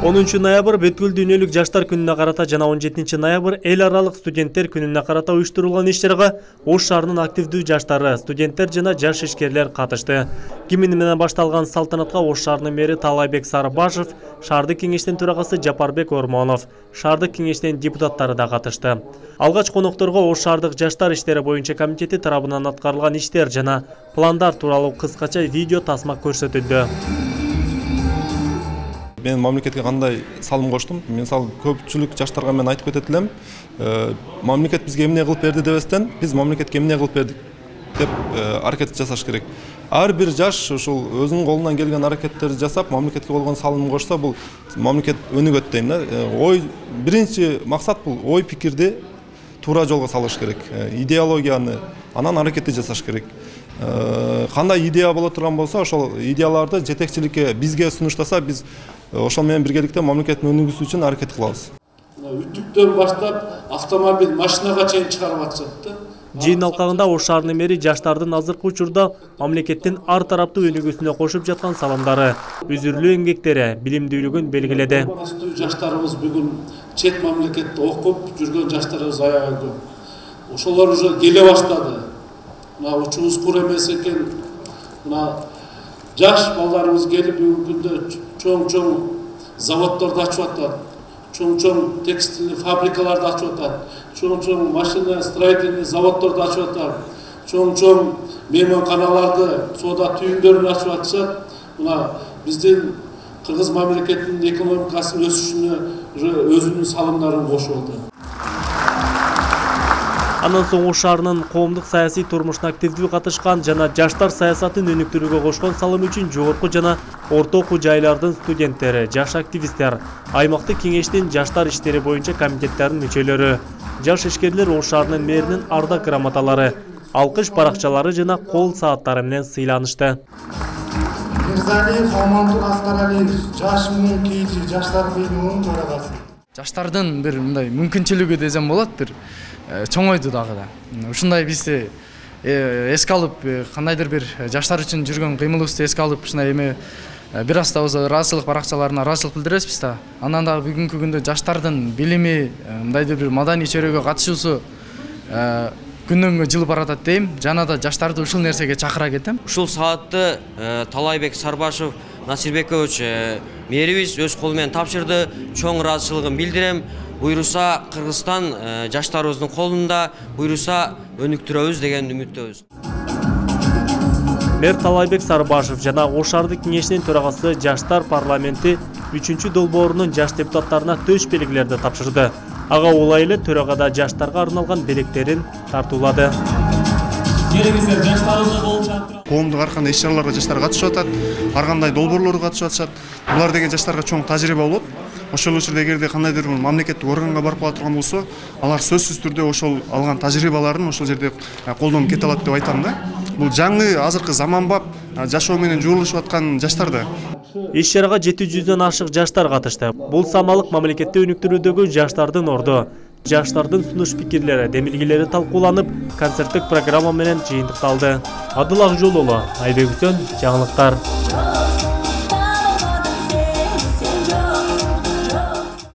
10 ноябрь бүткүл дүйнөлүк жаштар күнүнө карата жана 17 ноябрь эл аралык студенттер күнүнө карата уюштурулган иш-чарага Ош шаарынын активдүү жаштары, студенттер жана жаш ишкерлер катышты. Гимн менен башталган салтанатка Ош шаарынын мэри Талайбек Сарбашев, шаардык кеңештин төрагасы Жапарбек Ормонов, шаардык кеңештин депутаттары да катышты. Алгач конокторго Ош шаардык жаштар иштери боюнча комитети тарабынан аткарылган иштер жана пландар тууралуу кыскача видео тасма көрсөтүлдү. Мен мамлекетке кандай салым коштум? Мен көпчүлүк жаштарга мен айтып кетет элем. Мамлекет бизге эмне кылып берди дебестен, биз мамлекетке эмне кылып бердик деп аракет жасаш керек. Ар бир жаш ушул өзүнүн колунан келген аракеттерди жасап, мамлекетке болгон салымын кошсо, бул мамлекет өнүгөт дейм да. Биринчи максат бул ой пикирди туура жолго салыш керек. Идеологияны, анан аракетти жасаш керек. Кандай идея боло турган болсо, ошол идеяларды жетекчиликке бизге сунуштаса, биз ошол менен биргеликте мамлекеттин өнүгүүсү үчүн аракет кылабыз. Үтүктөн баштап автомобиль, машинага чейин чыгарып атышат да. Жыйын алкагында Ош шаарынын мэри жаштардын азыркы учурда мамлекеттин ар тараптуу өнүгүүсүнө кошуп жаткан салымдары, үзүрлүү эмгектери, билимдүүлүгүн белгиледи. Жаштарыбыз бүгүн чет мамлекетте окуп жүргөн жаштарыбыз аябай көп. Ошолор уже келе баштады. Мына учубуз кур эмес экен. Мына жаш балдарыбыз келип бүгүнкү күндө чоң-чоң заводдорду ачып атат. Чоң-чоң текстильный фабрикаларды ачып атат. Чоң-чоң машина строительный заводдорду ачып атат. Чоң-чоң мейманканаларды, соода түйүндөрүн ачып атышат. Мына биздин Кыргыз мамлекетинин экономикасынын өсүшүнө өзүнүн салымдарын кошуп атат. Андан соң Ош шаарынын коомдук саясий турмушуна активдүү катышкан жана жаштар саясатын өнүктүрүүгө кошкон салымы үчүн жогорку жана орто окуу жайлардын студенттери, жаш активисттер, аймактык кеңештин жаштар иштери боюнча комитеттеринин мүчөлөрү, жаш ишкерлер Ош шаарынын мэринин ардак грамоталары, алкыш баракчалары жана кол сааттары менен сыйланышты. Мирзалиев Амантур Аскаралиев, жаш муун кийчи жаштар кыймылынын төрагасы. Жаштардын бир мындай мүмкүнчүлүгү десем болот, бир чоңойду дагы да. Ушундай бизди эске алып, кандайдыр бир жаштар үчүн жүргөн кыймылыбызды эске алып, ушундай эме бир аз да болсо ыраазычылык баракчаларына ыраазычылык билдиребиз да. Андан дагы бүгүнкү күндө жаштардын билими, мындайдыр бир маданий чөйрөгө катышуусу күнөмгө жылып баратат дейм. Жана да жаштарды ушул нерсеге чакыра кетем. Ушул саатты Талайбек Сарбашев Насирбекович мэрибиз өз колу менен тапшырды. Чоң ыраазычылыгын билдирем. Буйруса Кыргызстан жаштарыбыздын колунда, буйруса өнүктүрөбүз деген үмүттөбүз. Мэр Талайбек Сарбашев жана Ош шаардык кеңешинин төрагасы жаштар парламенти 3-чү долбоорунун жаш депутаттарына төш белгилерди тапшырды. Ага улай эле төрагада жаштарга арналган белектерин тартуулады. Коомдук ар кандай иш-чараларга жаштар катышып атат, ар кандай долбоорлорго катышып атышат. Булар деген жаштарга чоң тажрыйба болот. Ошол учурда эгерде кандайдыр бир мамлекеттик органга барып кала турган болсо, алар сөзсүз түрдө ошол алган тажрыйбаларын ошол жерде колдонуп кете алат деп айтам да. Бул жаңы азыркы заманбап жашоо менен журулушуп аткан жаштар да. Иш-чарага 700дөн ашык жаштар катышты. Бул самалык мамлекетти өнүктүрүүдөгү жаштардын орду, жаштардын сунуш пикирлери, демилгелери талкууланып, концерттик программа менен жыйынтыкталды. Адыл Акжол уулу, Айбек Үсөн, жаңылыктар.